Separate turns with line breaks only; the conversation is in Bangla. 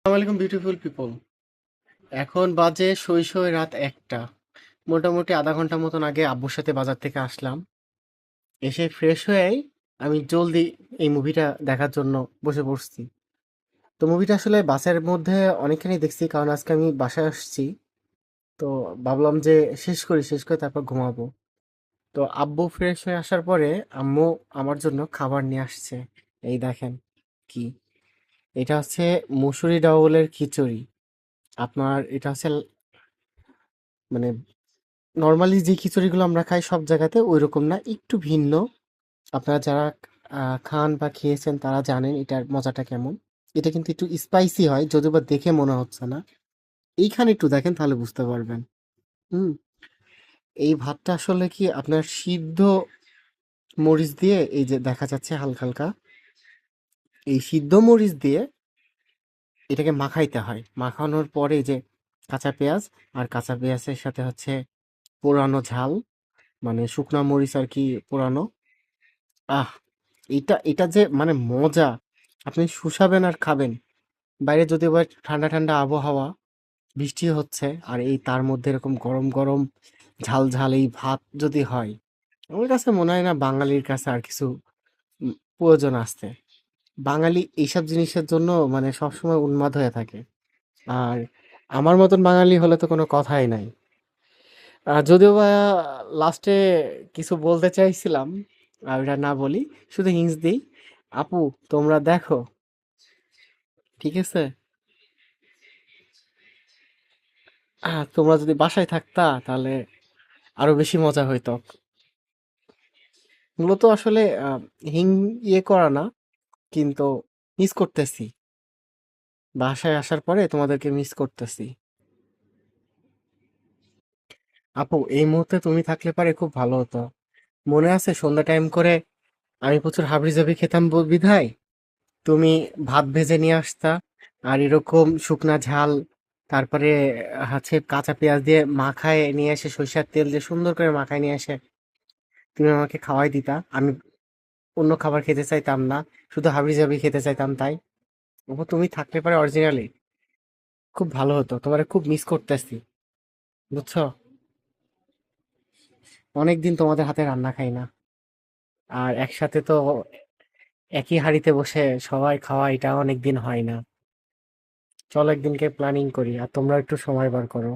আসসালামু আলাইকুম বিউটিফুল পিপল। এখন বাজে রাত ১টা। মোটামুটি আধা ঘন্টা মতন আগে আব্বুর সাথে বাজার থেকে আসলাম। এসে ফ্রেশ হয়েই আমি জলদি এই মুভিটা দেখার জন্য বসে পড়ছি। তো মুভিটা আসলে বাসের মধ্যে অনেকখানি দেখছি, কারণ আজকে আমি বাসায় আসছি। তো ভাবলাম যে শেষ করে তারপর ঘুমাবো। তো আব্বু ফ্রেশ হয়ে আসার পরে আম্মু আমার জন্য খাবার নিয়ে আসছে। এই দেখেন কি, এটা হচ্ছে মুসুরি ডাউলের খিচুড়ি। আপনার এটা হচ্ছে মানে নরমালি যে খিচুড়িগুলো আমরা খাই সব জায়গাতে ওইরকম না, একটু ভিন্ন। আপনারা যারা খান বা খেয়েছেন তারা জানেন এটার মজাটা কেমন। এটা কিন্তু একটু স্পাইসি হয়, যদিও বা দেখে মনে হচ্ছে না। এইখানে একটু দেখেন তাহলে বুঝতে পারবেন। হুম। এই ভাতটা আসলে কি আপনার সিদ্ধ মরিচ দিয়ে, এই যে দেখা যাচ্ছে হালকা হালকা, এই সিদ্ধ মরিচ দিয়ে এটাকে মাখাইতে হয়। মাখানোর পরে এই যে কাঁচা পেঁয়াজ, আর কাঁচা পেঁয়াজের সাথে হচ্ছে পোড়ানো ঝাল, মানে শুকনা মরিচ আর কি পোড়ানো। আহ! এটা এটা যে মানে মজা! আপনি শুষাবেন আর খাবেন। বাইরে যদিও বা ঠান্ডা ঠান্ডা আবহাওয়া, বৃষ্টি হচ্ছে, আর এই তার মধ্যে এরকম গরম গরম ঝাল ঝাল এই ভাত যদি হয়, আমার কাছে মনে হয় না বাঙালির কাছে আর কিছু প্রয়োজন আছে। বাঙালি এইসব জিনিসের জন্য মানে সবসময় উন্মাদ হয়ে থাকে। আর আমার মতন বাঙালি হলে তো কোনো কথাই নাই। যদিও বা লাস্টে কিছু বলতে চাইছিলাম, ওটা না বলি, শুধু হিংস দিই। আপু, তোমরা দেখো, ঠিক আছে? তোমরা যদি বাসায় থাকতা তাহলে আরো বেশি মজা হইতো। মূলত আসলে হিং ইয়ে করা না, কিন্তু মিস করতেছি। বাসায় আসার পরে তোমাদেরকে মিস করতেছি। আপু, এই মুহূর্তে তুমি থাকলে পারে খুব ভালো হতো। মনে আছে সন্ধ্যা টাইম করে আমি প্রচুর হাবিজাবি খেতাম বিধায় তুমি ভাত ভেজে নিয়ে আসতা, আর এরকম শুকনা ঝাল, তারপরে হচ্ছে কাঁচা পেঁয়াজ দিয়ে মাখায় নিয়ে এসে, সরিষার তেল দিয়ে সুন্দর করে মাখায় নিয়ে এসে তুমি আমাকে খাওয়াই দিতা। আমি অন্য খাবার খেতে চাইতাম না, শুধু হাবিজাবি খেতে চাইতাম। তাই ওপর তুমি থাকলে পারে অরিজিনালি খুব ভালো হতো। তোমার খুব মিস করতেছি, বুঝছো? অনেকদিন তোমাদের হাতে রান্না খাই না, আর একসাথে তো একই হাঁড়িতে বসে সবাই খাওয়া, এটা অনেকদিন হয় না। চলো একদিনকে প্ল্যানিং করি, আর তোমরা একটু সময় বার করো।